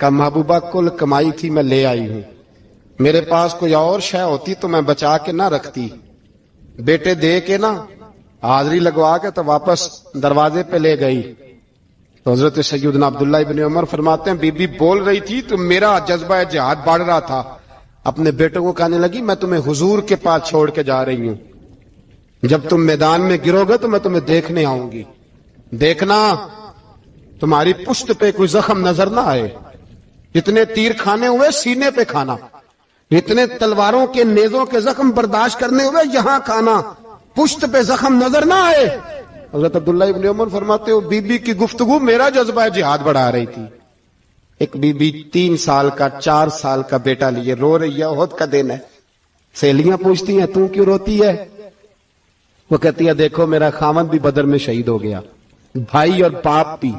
کہا محبوبہ کل کمائی تھی میں لے آئی ہوں، میرے پاس کوئی اور شے ہوتی تو میں بچا کے نہ رکھتی، بیٹے دے کے نا حاضری لگوا کے تو واپس دروازے پہ لے گئی۔ تو حضرت سیدنا عبداللہ ابن عمر فرماتے ہیں بی بی بول رہی تھی تو میرا جذبہ جہاد بڑھ رہا تھا، اپنے بیٹوں کو کہنے لگی میں تمہیں حضور کے پاس چھوڑ کے جا رہی ہوں، جب تم میدان میں گرو گے تو میں تمہیں دیکھنے آؤں گی، دیکھنا تمہاری پشت پہ کوئی زخم نظر نہ آئے، جتنے تیر کھانے ہوئے سینے پہ کھانا، جتنے تلواروں کے نیزوں کے زخم برداشت کرنے ہوئے یہاں کھانا، پشت پہ زخم نظر نہ آئے۔ حضرت عبداللہ ابن عمر فرماتے ہو بی بی کی گفتگو میرا جذبہ جہاد بڑھا رہی تھی۔ ایک بی بی 3 سال کا 4 سال کا بیٹا لیے رو رہی ہے، احد کا دن ہے، سہیلیاں پوچھتی ہیں تو کیوں روتی ہے؟ وہ کہتی ہے دیکھو میرا خاوند بھی بدر میں شہید ہو گیا، بھائی اور باپ بھی،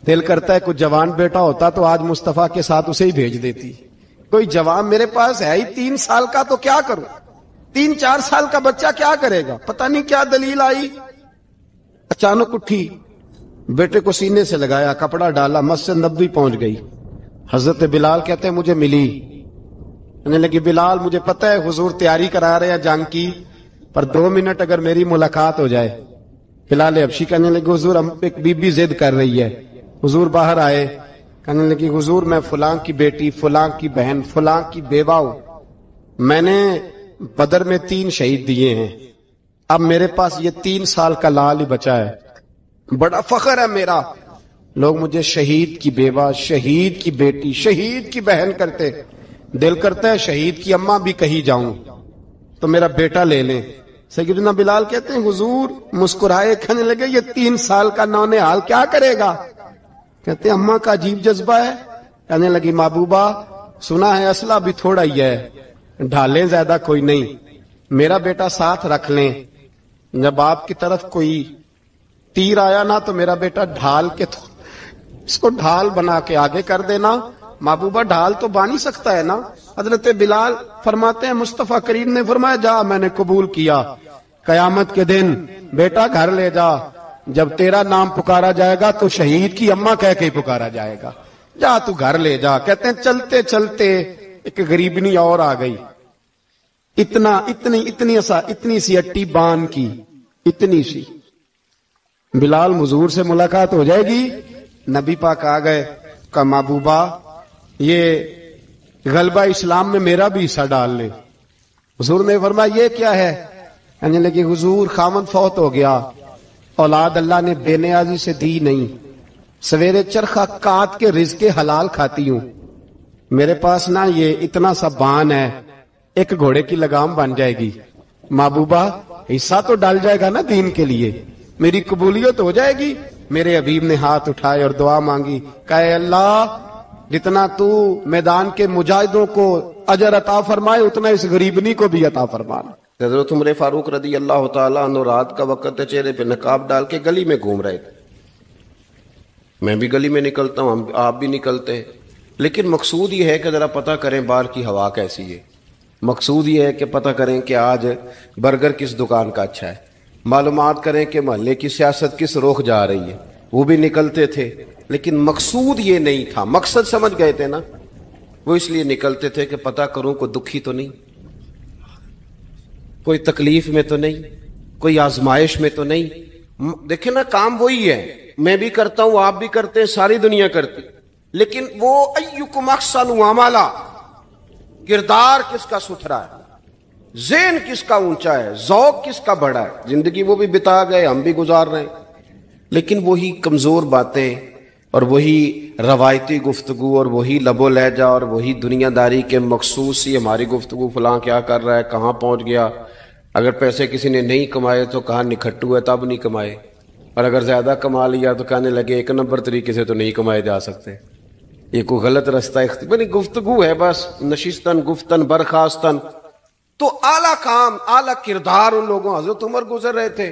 دل کرتا ہے کوئی جوان بیٹا ہوتا تو آج مصطفیٰ کے ساتھ اسے ہی بھیج دیتی، کوئی جوان میرے پاس ہے ہی 3 سال کا تو کیا کروں، 3-4 سال کا بچہ کیا کرے گا؟ پتہ نہیں کیا دلیل آئی، اچانک اٹھی، بیٹے کو سینے سے لگایا، کپڑا ڈالا، مسجد نبوی پہنچ گئی۔ حضرت بلال کہتے ہیں مجھے ملی، کہنے لگی بلال مجھے پتہ ہے حضور تیاری کرا رہے ہیں جنگ کی، پر 2 منٹ اگر میری ملاقات ہو جائے۔ بلال حبشی کہنے لگے حضور ہم ایک بی بی ضد کر رہی ہے۔ حضور باہر آئے، کہنے لگی حضور میں فلاں کی بیٹی، فلاں کی بہن، فلاں کی بیوہ ہوں، میں نے بدر میں 3 شہید دیے ہیں، اب میرے پاس یہ 3 سال کا لال ہی بچا ہے، بڑا فخر ہے میرا، لوگ مجھے شہید کی بیوہ، شہید کی بیٹی، شہید کی بہن کرتے، دل کرتا ہے شہید کی اماں بھی کہیں جاؤں تو میرا بیٹا لے لیں۔ سیدنا بلال کہتے ہیں حضور مسکرائے، کہنے لگے یہ 3 سال کا نونہال کیا کرے گا؟ کہتے ہیں اماں کا عجیب جذبہ ہے۔ کہنے لگی محبوبہ سنا ہے اسلحہ بھی تھوڑا ہی ہے، ڈھالیں زیادہ کوئی نہیں، میرا بیٹا ساتھ رکھ لیں، جب آپ کی طرف کوئی تیر آیا نا تو میرا بیٹا ڈھال کے اس کو ڈھال بنا کے آگے کر دینا۔ محبوبہ ڈھال تو بانی سکتا ہے نا؟ حضرت بلال فرماتے ہیں مصطفیٰ کریم نے فرمایا جا میں نے قبول کیا، قیامت کے دن بیٹا گھر لے جا، جب تیرا نام پکارا جائے گا تو شہید کی اماں کہہ کے ہی پکارا جائے گا، جا تو گھر لے جا۔ کہتے ہیں چلتے چلتے ایک غریبنی اور آ گئی، اتنی سی اٹی بان کی، اتنی سی، بلال حضور سے ملاقات ہو جائے گی۔ نبی پاک آ گئے، کہا محبوبہ یہ غلبہ اسلام میں میرا بھی حصہ ڈال لے۔ حضور نے فرمایا یہ کیا ہے؟ کہنے لگے حضور خامد فوت ہو گیا، اولاد اللہ نے بے نیازی سے دی نہیں، سویرے چرخہ کاٹ کے رزق حلال کھاتی ہوں، میرے پاس نا یہ اتنا سا بان ہے، ایک گھوڑے کی لگام بن جائے گی، محبوبہ حصہ تو ڈال جائے گا نا دین کے لیے، میری قبولیت ہو جائے گی۔ میرے حبیب نے ہاتھ اٹھائے اور دعا مانگی، کہے اللہ جتنا تو میدان کے مجاہدوں کو اجر عطا فرمائے اتنا اس غریبنی کو بھی عطا فرمانا۔ حضرت عمر فاروق رضی اللہ تعالیٰ عنہ رات کا وقت چہرے پہ نقاب ڈال کے گلی میں گھوم رہے تھے، میں بھی گلی میں نکلتا ہوں، آپ بھی نکلتے ہیں، لیکن مقصود یہ ہے کہ ذرا پتہ کریں باہر کی ہوا کیسی ہے، مقصود یہ ہے کہ پتہ کریں کہ آج برگر کس دکان کا اچھا ہے، معلومات کریں کہ محلے کی سیاست کس رخ جا رہی ہے، وہ بھی نکلتے تھے، لیکن مقصود یہ نہیں تھا، مقصد سمجھ گئے تھے نا، وہ اس لیے نکلتے تھے کہ پتہ کروں کوئی دکھی تو نہیں، کوئی تکلیف میں تو نہیں، کوئی آزمائش میں تو نہیں۔ دیکھیں نا کام وہی ہے، میں بھی کرتا ہوں، آپ بھی کرتے ہیں، ساری دنیا کرتی، لیکن وہ ایکم احسن عملا، کردار کس کا ستھرا ہے، ذہن کس کا اونچا ہے، ذوق کس کا بڑا ہے۔ زندگی وہ بھی بتا گئے، ہم بھی گزار رہے ہیں، لیکن وہی کمزور باتیں اور وہی روایتی گفتگو اور وہی لب و لہجہ اور وہی دنیا داری کے مخصوص سی ہماری گفتگو، فلاں کیا کر رہا ہے، کہاں پہنچ گیا، اگر پیسے کسی نے نہیں کمائے تو کہاں نکھٹو ہے تب نہیں کمائے، اور اگر زیادہ کما لیا تو کہنے لگے 1 نمبر طریقے سے تو نہیں کمائے جا سکتے، یہ کوئی غلط رستہ بنی گفتگو ہے، بس نشستن گفتن برخاستن۔ تو اعلیٰ کام، اعلیٰ کردار ان لوگوں، حضرت عمر گزر رہے تھے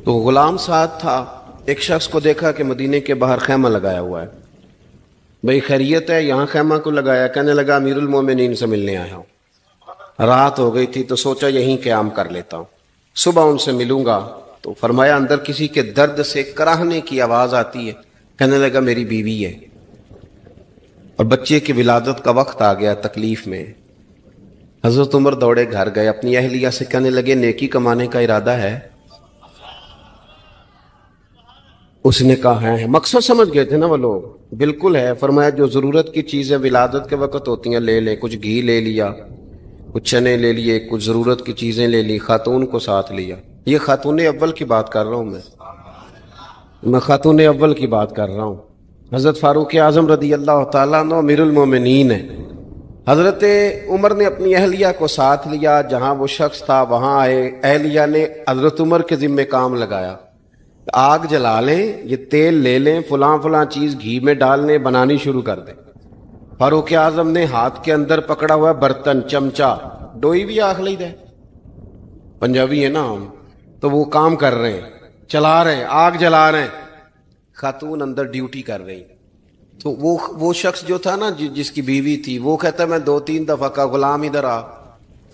تو غلام ساتھ تھا، ایک شخص کو دیکھا کہ مدینے کے باہر خیمہ لگایا ہوا ہے، بھئی خیریت ہے، یہاں خیمہ کو لگایا؟ کہنے لگا امیر المومنین سے ملنے آیا ہوں، رات ہو گئی تھی تو سوچا یہیں قیام کر لیتا ہوں، صبح ان سے ملوں گا۔ تو فرمایا اندر کسی کے درد سے کراہنے کی آواز آتی ہے، کہنے لگا میری بیوی ہے اور بچے کی ولادت کا وقت آ گیا، تکلیف میں۔ حضرت عمر دوڑے گھر گئے، اپنی اہلیہ سے کہنے لگے نیکی کمانے کا ارادہ ہے؟ اس نے کہا ہے۔ مقصد سمجھ گئے تھے نا وہ لوگ، بالکل ہے۔ فرمایا جو ضرورت کی چیزیں ولادت کے وقت ہوتی ہیں لے لے، کچھ گھی لے لیا، کچھ چنے لے لیے، کچھ ضرورت کی چیزیں لے لی، خاتون کو ساتھ لیا۔ یہ خاتون اول کی بات کر رہا ہوں میں خاتون اول کی بات کر رہا ہوں۔ حضرت فاروق اعظم رضی اللہ تعالیٰ عنہ امیر المومنین ہیں۔ حضرت عمر نے اپنی اہلیہ کو ساتھ لیا، جہاں وہ شخص تھا وہاں آئے۔ اہلیہ نے حضرت عمر کے ذمہ کام لگایا، آگ جلا لیں، یہ تیل لے لیں، فلاں فلاں چیز گھی میں ڈال لیں، بنانی شروع کر دیں۔ فاروق اعظم نے ہاتھ کے اندر پکڑا ہوا برتن، چمچا، ڈوئی بھی آخ لی دے، پنجابی ہے نا ہم، تو وہ کام کر رہے ہیں، چلا رہے ہیں، آگ جلا رہے ہیں۔ خاتون اندر ڈیوٹی کر رہی، تو وہ شخص جو تھا نا جس کی بیوی تھی، وہ کہتا ہے میں 2-3 دفعہ کا غلام ادھر آ،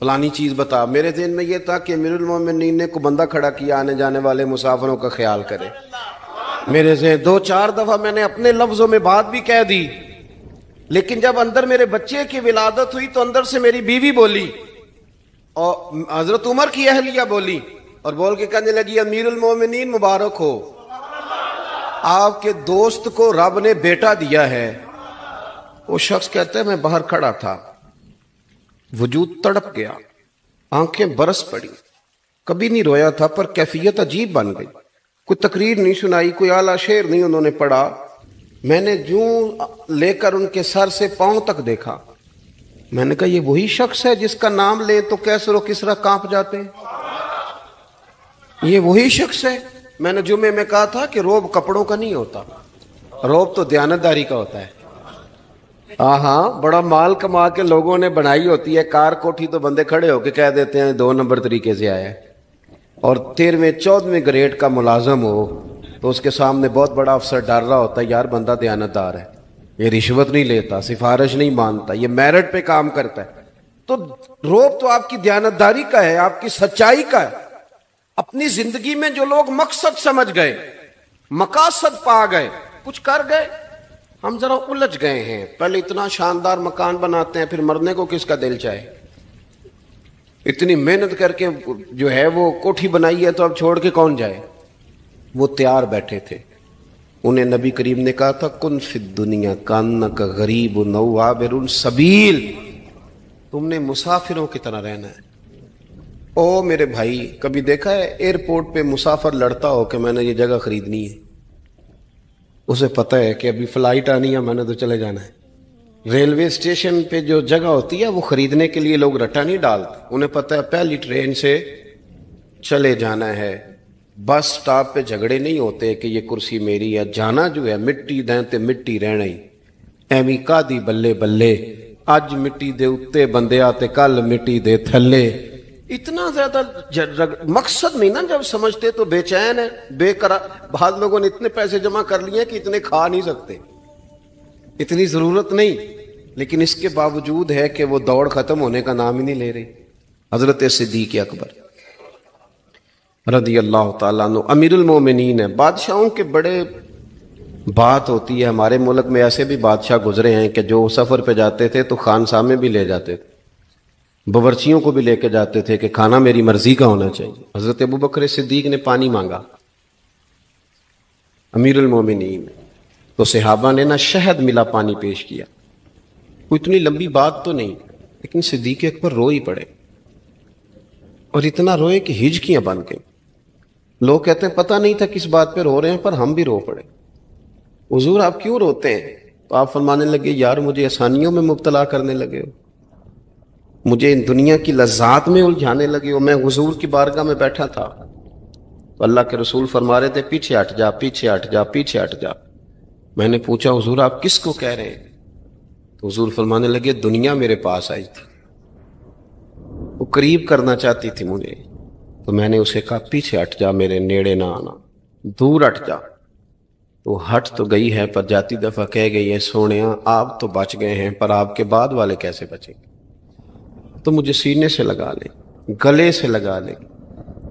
فلانی چیز بتا۔ میرے ذہن میں یہ تھا کہ امیر المومنین نے کو بندہ کھڑا کیا آنے جانے والے مسافروں کا خیال کرے۔ میرے ذہن 2-4 دفعہ میں نے اپنے لفظوں میں بات بھی کہہ دی، لیکن جب اندر میرے بچے کی ولادت ہوئی تو اندر سے میری بیوی بولی اور حضرت عمر کی اہلیہ بولی اور بول کے کہنے لگی امیر المومنین مبارک ہو، آپ کے دوست کو رب نے بیٹا دیا ہے۔ وہ شخص کہتا ہے میں باہر کھڑا تھا، وجود تڑپ گیا، آنکھیں برس پڑی، کبھی نہیں رویا تھا پر کیفیت عجیب بن گئی، کوئی تقریر نہیں سنائی، کوئی اعلیٰ شعر نہیں انہوں نے پڑھا، میں نے جوں لے کر ان کے سر سے پاؤں تک دیکھا، میں نے کہا یہ وہی شخص ہے جس کا نام لے تو کیسر و کسرا کانپ جاتے ہیں، یہ وہی شخص ہے۔ میں نے جمعے میں کہا تھا کہ روب کپڑوں کا نہیں ہوتا، روب تو دیانتداری کا ہوتا ہے۔ ہاں بڑا مال کما کے لوگوں نے بنائی ہوتی ہے کار کوٹھی، تو بندے کھڑے ہو کے کہہ دیتے ہیں 2 نمبر طریقے سے آیا ہے، اور 13ویں 14ویں گریڈ کا ملازم ہو تو اس کے سامنے بہت بڑا افسر ڈر رہا ہوتا ہے، یار بندہ دیانتدار ہے، یہ رشوت نہیں لیتا، سفارش نہیں مانتا، یہ میرٹ پہ کام کرتا ہے۔ تو روب تو آپ کی دیانتداری کا ہے، آپ کی سچائی کا ہے۔ اپنی زندگی میں جو لوگ مقصد سمجھ گئے، مقاصد پا گئے، کچھ کر گئے، ہم ذرا الجھ گئے ہیں۔ پہلے اتنا شاندار مکان بناتے ہیں، پھر مرنے کو کس کا دل چاہے؟ اتنی محنت کر کے جو ہے وہ کوٹھی بنائی ہے تو اب چھوڑ کے کون جائے؟ وہ تیار بیٹھے تھے، انہیں نبی کریم نے کہا تھا کن فی الدنیا کانک غریب نو عابر السبیل، تم نے مسافروں کی طرح رہنا ہے۔ او میرے بھائی، کبھی دیکھا ہے ایئرپورٹ پہ مسافر لڑتا ہو کہ میں نے یہ جگہ خریدنی ہے؟ اسے پتہ ہے کہ ابھی فلائٹ آنی ہے، میں نے تو چلے جانا ہے۔ ریلوے اسٹیشن پہ جو جگہ ہوتی ہے وہ خریدنے کے لیے لوگ رٹا نہیں ڈالتے، انہیں پتہ ہے پہلی ٹرین سے چلے جانا ہے۔ بس سٹاپ پہ جھگڑے نہیں ہوتے کہ یہ کرسی میری ہے، جانا جو ہے مٹی دیں تے مٹی رہنا ہی، ایویں کادی بلے بلے، اج مٹی دے اتے بندے آتے کل مٹی دے تھلے۔ اتنا زیادہ مقصد نہیں نا جب سمجھتے تو بے چین ہے، بے قرار۔ بعض لوگوں نے اتنے پیسے جمع کر لیے کہ اتنے کھا نہیں سکتے، اتنی ضرورت نہیں، لیکن اس کے باوجود ہے کہ وہ دوڑ ختم ہونے کا نام ہی نہیں لے رہی۔ حضرت صدیق اکبر رضی اللہ تعالیٰ عنہ امیر المومنین ہے۔ بادشاہوں کے بڑے بات ہوتی ہے، ہمارے ملک میں ایسے بھی بادشاہ گزرے ہیں کہ جو سفر پہ جاتے تھے تو خانسامے بھی لے جاتے تھے، باورچیوں کو بھی لے کے جاتے تھے کہ کھانا میری مرضی کا ہونا چاہیے۔ حضرت ابوبکر صدیق نے پانی مانگا، امیر المومنین، تو صحابہ نے نہ شہد ملا پانی پیش کیا، کوئی اتنی لمبی بات تو نہیں، لیکن صدیق اکبر رو ہی پڑے، اور اتنا روئے کہ ہجکیاں بن گئیں۔ لوگ کہتے ہیں پتہ نہیں تھا کس بات پہ رو رہے ہیں، پر ہم بھی رو پڑے۔ حضور آپ کیوں روتے ہیں؟ تو آپ فرمانے لگے یار مجھے آسانیوں میں مبتلا کرنے لگے ہو، مجھے ان دنیا کی لذات میں الجھانے لگے ہو۔ میں حضور کی بارگاہ میں بیٹھا تھا تو اللہ کے رسول فرما رہے تھے پیچھے ہٹ جا، پیچھے ہٹ جا، پیچھے ہٹ جا۔ میں نے پوچھا حضور آپ کس کو کہہ رہے ہیں؟ تو حضور فرمانے لگے دنیا میرے پاس آئی تھی، وہ قریب کرنا چاہتی تھی مجھے، تو میں نے اسے کہا پیچھے ہٹ جا، میرے نیڑے نہ آنا، دور ہٹ جا۔ تو ہٹ تو گئی ہے، پر جاتی دفعہ کہہ گئی ہے سونیا آپ تو بچ گئے ہیں، پر آپ کے بعد والے کیسے بچیں گے؟ تو مجھے سینے سے لگا لے، گلے سے لگا لے،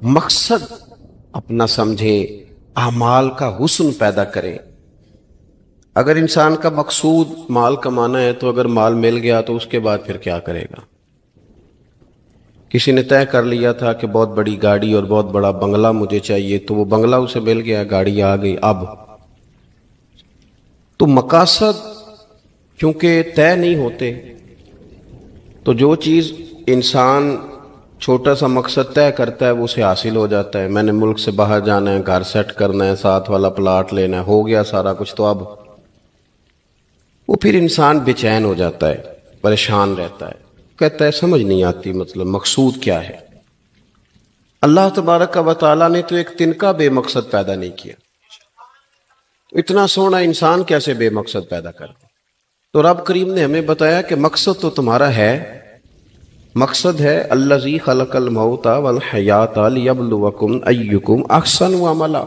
مقصد اپنا سمجھے، اعمال کا حسن پیدا کرے۔ اگر انسان کا مقصود مال کمانا ہے تو اگر مال مل گیا تو اس کے بعد پھر کیا کرے گا؟ کسی نے طے کر لیا تھا کہ بہت بڑی گاڑی اور بہت بڑا بنگلہ مجھے چاہیے، تو وہ بنگلہ اسے مل گیا، گاڑی آ گئی۔ اب تو مقاصد چونکہ طے نہیں ہوتے، تو جو چیز انسان چھوٹا سا مقصد طے کرتا ہے وہ اسے حاصل ہو جاتا ہے۔ میں نے ملک سے باہر جانا ہے، گھر سیٹ کرنا ہے، ساتھ والا پلاٹ لینا ہے، ہو گیا سارا کچھ، تو اب وہ پھر انسان بے چین ہو جاتا ہے، پریشان رہتا ہے، کہتا ہے سمجھ نہیں آتی مطلب مقصود کیا ہے۔ اللہ تبارک و تعالیٰ نے تو ایک تنکا بے مقصد پیدا نہیں کیا، اتنا سونا انسان کیسے بے مقصد پیدا کر دے؟ تو رب کریم نے ہمیں بتایا کہ مقصد تو تمہارا ہے، مقصد ہے الذی خلق الموت والحیات لیبلوکم ایکم احسن عملا۔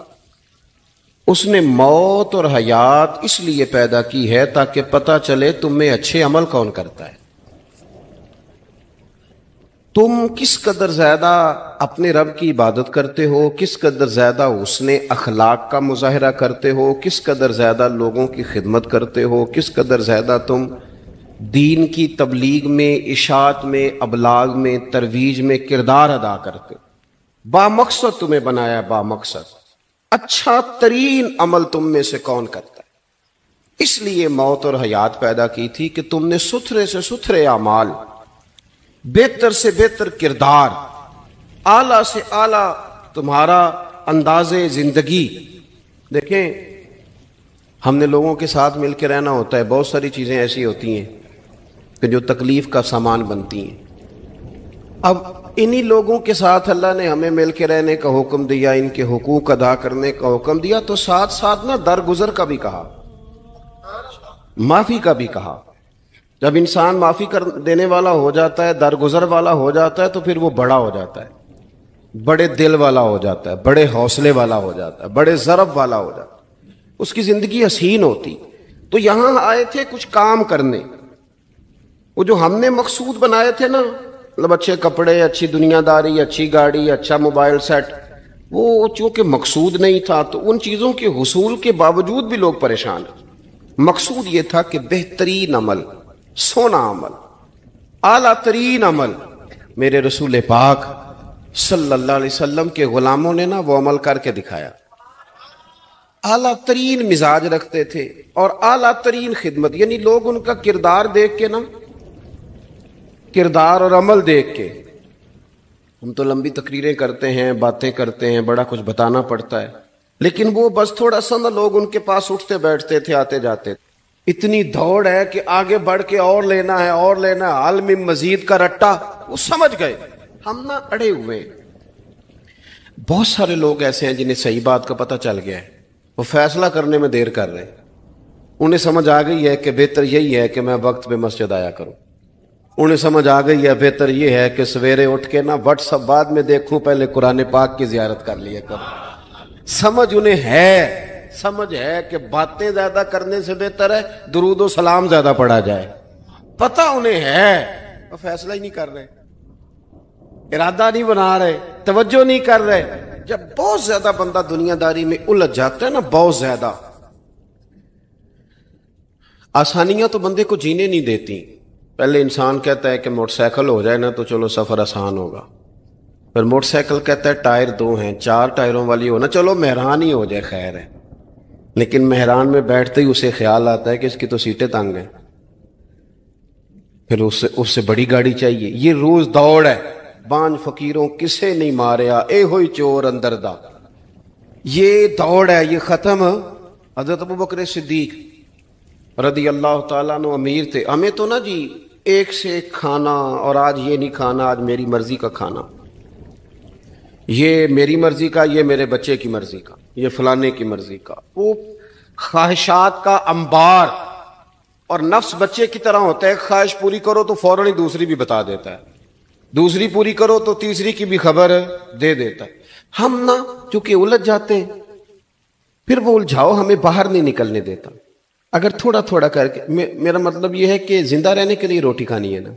اس نے موت اور حیات اس لیے پیدا کی ہے تاکہ پتہ چلے تم میں اچھے عمل کون کرتا ہے، تم کس قدر زیادہ اپنے رب کی عبادت کرتے ہو، کس قدر زیادہ حسن اخلاق کا مظاہرہ کرتے ہو، کس قدر زیادہ لوگوں کی خدمت کرتے ہو، کس قدر زیادہ تم دین کی تبلیغ میں، اشاعت میں، ابلاغ میں، ترویج میں کردار ادا کرتے ہو۔ با مقصد تمہیں بنایا، با مقصد اچھا ترین عمل تم میں سے کون کرتا ہے، اس لیے موت اور حیات پیدا کی تھی کہ تم نے ستھرے سے ستھرے اعمال، بہتر سے بہتر کردار، اعلیٰ سے اعلیٰ تمہارا انداز زندگی۔ دیکھیں ہم نے لوگوں کے ساتھ مل کے رہنا ہوتا ہے، بہت ساری چیزیں ایسی ہوتی ہیں کہ جو تکلیف کا سامان بنتی ہیں۔ اب انہی لوگوں کے ساتھ اللہ نے ہمیں مل کے رہنے کا حکم دیا، ان کے حقوق ادا کرنے کا حکم دیا، تو ساتھ ساتھ نا درگزر کا بھی کہا، معافی کا بھی کہا۔ جب انسان معافی کر دینے والا ہو جاتا ہے، درگزر والا ہو جاتا ہے، تو پھر وہ بڑا ہو جاتا ہے، بڑے دل والا ہو جاتا ہے، بڑے حوصلے والا ہو جاتا ہے، بڑے ضرب والا ہو جاتا ہے، اس کی زندگی حسین ہوتی۔ تو یہاں آئے تھے کچھ کام کرنے، وہ جو ہم نے مقصود بنائے تھے نا، مطلب اچھے کپڑے، اچھی دنیا داری، اچھی گاڑی، اچھا موبائل سیٹ، وہ چونکہ مقصود نہیں تھا تو ان چیزوں کے حصول کے باوجود بھی لوگ پریشان ہیں۔ مقصود یہ تھا کہ بہترین عمل، سونا عمل، اعلیٰ ترین عمل میرے رسول پاک صلی اللہ علیہ وسلم کے غلاموں نے نا وہ عمل کر کے دکھایا۔ اعلیٰ ترین مزاج رکھتے تھے اور اعلیٰ ترین خدمت، یعنی لوگ ان کا کردار دیکھ کے نا، کردار اور عمل دیکھ کے، ہم تو لمبی تقریریں کرتے ہیں، باتیں کرتے ہیں، بڑا کچھ بتانا پڑتا ہے، لیکن وہ بس تھوڑا سا نا لوگ ان کے پاس اٹھتے بیٹھتے تھے، آتے جاتے تھے۔ اتنی دوڑ ہے کہ آگے بڑھ کے اور لینا ہے، اور لینا ہے، حال میں مزید کا رٹا، وہ سمجھ گئے ہم نا اڑے ہوئے ہیں۔ بہت سارے لوگ ایسے ہیں جنہیں صحیح بات کا پتہ چل گیا ہے، وہ فیصلہ کرنے میں دیر کر رہے ہیں، انہیں سمجھ آ گئی ہے کہ بہتر یہی ہے کہ میں وقت پہ مسجد آیا کروں، انہیں سمجھ آ گئی ہے بہتر یہ ہے کہ سویرے اٹھ کے نا واٹس ایپ بعد میں دیکھوں، پہلے قرآن پاک کی زیارت کر لیا کروں۔ سمجھ انہیں ہے، سمجھ ہے کہ باتیں زیادہ کرنے سے بہتر ہے درود و سلام زیادہ پڑھا جائے، پتہ انہیں ہے، وہ فیصلہ ہی نہیں کر رہے، ارادہ نہیں بنا رہے، توجہ نہیں کر رہے۔ جب بہت زیادہ بندہ دنیا داری میں الجھ جاتا ہے نا، بہت زیادہ، آسانیاں تو بندے کو جینے نہیں دیتی۔ پہلے انسان کہتا ہے کہ موٹر سائیکل ہو جائے نا تو چلو سفر آسان ہوگا، پھر موٹر سائیکل کہتا ہے ٹائر 2 ہیں، 4 ٹائروں والی ہونا، چلو مہران ہی ہو جائے خیر ہے، لیکن مہران میں بیٹھتے ہی اسے خیال آتا ہے کہ اس کی تو سیٹیں تنگ ہیں، پھر اس سے بڑی گاڑی چاہیے۔ یہ روز دوڑ ہے، بانج فقیروں کسے نہیں ماریا، اے ہوئی چور اندر دا، یہ دوڑ ہے، یہ ختم۔ حضرت ابوبکر صدیق رضی اللہ تعالیٰ عنہ امیر تھے، ہمیں تو نا جی ایک سے ایک کھانا، اور آج یہ نہیں کھانا، آج میری مرضی کا کھانا، یہ میری مرضی کا، یہ میرے بچے کی مرضی کا، یہ فلانے کی مرضی کا، وہ خواہشات کا انبار۔ اور نفس بچے کی طرح ہوتا ہے، خواہش پوری کرو تو فوراً ہی دوسری بھی بتا دیتا ہے، دوسری پوری کرو تو تیسری کی بھی خبر دے دیتا ہے۔ ہم نا چونکہ الجھ جاتے ہیں، پھر وہ الجھاؤ ہمیں باہر نہیں نکلنے دیتا۔ اگر تھوڑا تھوڑا کر کے، میرا مطلب یہ ہے کہ زندہ رہنے کے لیے روٹی کھانی ہے نا،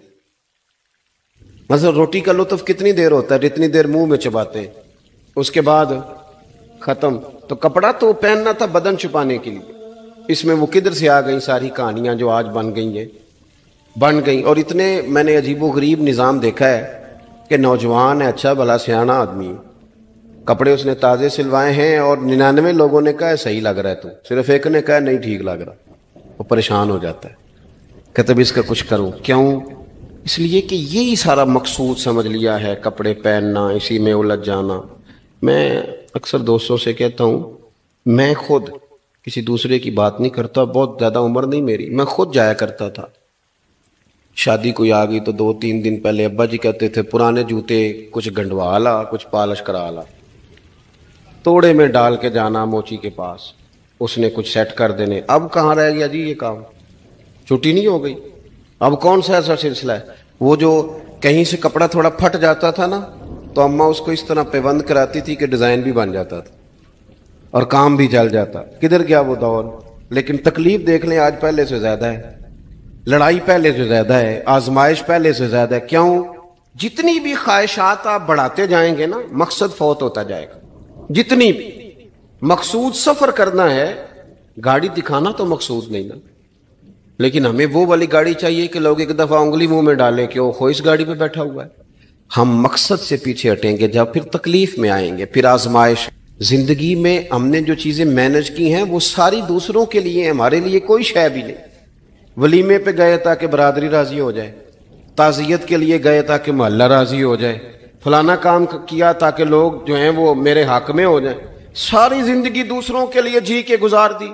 مثلا روٹی کا لطف کتنی دیر ہوتا ہے، جتنی دیر منہ میں چباتے ہیں، اس کے بعد ختم۔ تو کپڑا تو پہننا تھا بدن چھپانے کے لیے، اس میں وہ کدھر سے آ گئی ساری کہانیاں جو آج بن گئی. اور اتنے میں نے عجیب و غریب نظام دیکھا ہے کہ نوجوان ہے، اچھا بھلا سیاںا آدمی، کپڑے اس نے تازے سلوائے ہیں اور 99 لوگوں نے کہا ہے صحیح لگ رہا ہے، تو صرف ایک نے کہا نہیں ٹھیک لگ رہا. وہ پریشان ہو جاتا ہے، کہتا بھی اس کا کچھ کروں. کیوں؟ اس لیے کہ یہی سارا مقصود سمجھ لیا ہے، کپڑے پہننا، اسی میں الجھ جانا. میں اکثر دوستوں سے کہتا ہوں، میں خود کسی دوسرے کی بات نہیں کرتا، بہت زیادہ عمر نہیں میری، میں خود جایا کرتا تھا. شادی کوئی آ گئی تو 2-3 دن پہلے ابا جی کہتے تھے پرانے جوتے کچھ گنڈوا لا، کچھ پالش کرا لا، توڑے میں ڈال کے جانا موچی کے پاس، اس نے کچھ سیٹ کر دینے. اب کہاں رہ گیا جی یہ کام؟ چھٹی نہیں ہو گئی. اب کون سا ایسا سلسلہ ہے؟ وہ جو کہیں سے کپڑا تھوڑا پھٹ جاتا تھا نا تو اماں اس کو اس طرح پیوند کراتی تھی کہ ڈیزائن بھی بن جاتا تھا اور کام بھی چل جاتا. کدھر گیا وہ دور؟ لیکن تکلیف دیکھ لیں آج پہلے سے زیادہ ہے، لڑائی پہلے سے زیادہ ہے، آزمائش پہلے سے زیادہ ہے. کیوں؟ جتنی بھی خواہشات آپ بڑھاتے جائیں گے نا مقصد فوت ہوتا جائے گا. جتنی بھی مقصود سفر کرنا ہے، گاڑی دکھانا تو مقصود نہیں نا، لیکن ہمیں وہ والی گاڑی چاہیے کہ لوگ ایک دفعہ انگلی منہ میں ڈالیں کہ وہ اس گاڑی پہ بیٹھا ہوا ہے. ہم مقصد سے پیچھے ہٹیں گے جب پھر تکلیف میں آئیں گے، پھر آزمائش. زندگی میں ہم نے جو چیزیں مینج کی ہیں وہ ساری دوسروں کے لیے، ہمارے لیے کوئی شے بھی نہیں. ولیمے پہ گئے تاکہ برادری راضی ہو جائے، تعزیت کے لیے گئے تاکہ محلہ راضی ہو جائے، فلانا کام کیا تاکہ لوگ جو ہیں وہ میرے حق میں ہو جائیں. ساری زندگی دوسروں کے لیے جی کے گزار دی،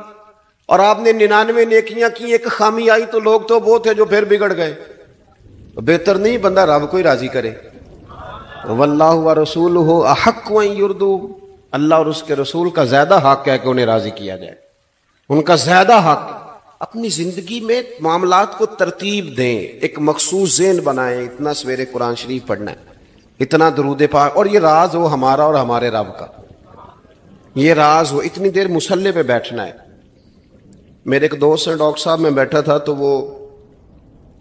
اور آپ نے 99 نیکیاں کی، ایک خامی آئی تو لوگ تو وہ تھے جو پھر بگڑ گئے. بہتر نہیں بندہ رب کو ہی راضی کرے. واللہ ورسولہ احق ان یرضوا، اللہ اور اس کے رسول کا زیادہ حق ہے کہ انہیں راضی کیا جائے، ان کا زیادہ حق. اپنی زندگی میں معاملات کو ترتیب دیں، ایک مخصوص ذہن بنائیں. اتنا سویرے قرآن شریف پڑھنا ہے، اتنا درود پاک، اور یہ راز ہو ہمارا اور ہمارے رب کا، یہ راز ہو. اتنی دیر مصلی پہ بیٹھنا ہے. میرے ایک دوست ہیں ڈاکٹر صاحب، میں بیٹھا تھا تو وہ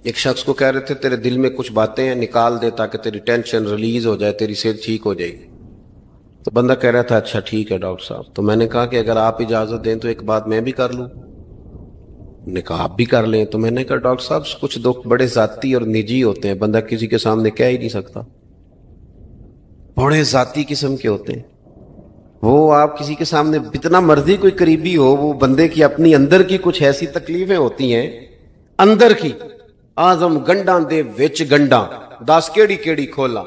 ایک شخص کو کہہ رہے تھے تیرے دل میں کچھ باتیں ہیں نکال دے تاکہ تیری ٹینشن ریلیز ہو جائے، تیری صحت ٹھیک ہو جائے گی. تو بندہ کہہ رہا تھا اچھا ٹھیک ہے ڈاکٹر صاحب. تو میں نے کہا کہ اگر آپ اجازت دیں تو ایک بات میں بھی کر لوں. نے کہا آپ بھی کر لیں. تو میں نے کہا ڈاکٹر صاحب کچھ دکھ بڑے ذاتی اور نجی ہوتے ہیں، بندہ کسی کے سامنے کہہ ہی نہیں سکتا، بڑے ذاتی قسم کے ہوتے ہیں. وہ آپ کسی کے سامنے اتنا مرضی کوئی قریبی ہو، وہ بندے کی اپنی اندر کی کچھ ایسی تکلیفیں ہوتی ہیں اندر کی. آزم گنڈاں دے وچ گنڈاں 10 کیڑی کھولا،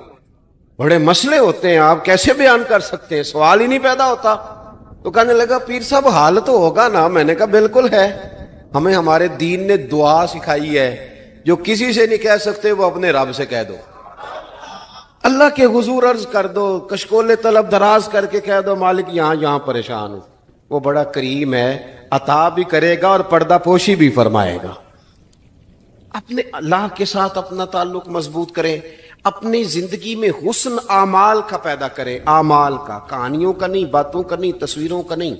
بڑے مسئلے ہوتے ہیں، آپ کیسے بیان کر سکتے ہیں؟ سوال ہی نہیں پیدا ہوتا. تو کہنے لگا پیر صاحب حال تو ہوگا نا. میں نے کہا بالکل ہے. ہمیں ہمارے دین نے دعا سکھائی ہے، جو کسی سے نہیں کہہ سکتے وہ اپنے رب سے کہہ دو، اللہ کے حضور عرض کر دو، کشکول طلب دراز کر کے کہہ دو مالک یہاں پریشان ہوں. وہ بڑا کریم ہے، عطا بھی کرے گا اور پردہ پوشی بھی فرمائے گا. اپنے اللہ کے ساتھ اپنا تعلق مضبوط کریں. اپنی زندگی میں حسن اعمال کا پیدا کریں، اعمال کا، کہانیوں کا نہیں، باتوں کا نہیں، تصویروں کا نہیں،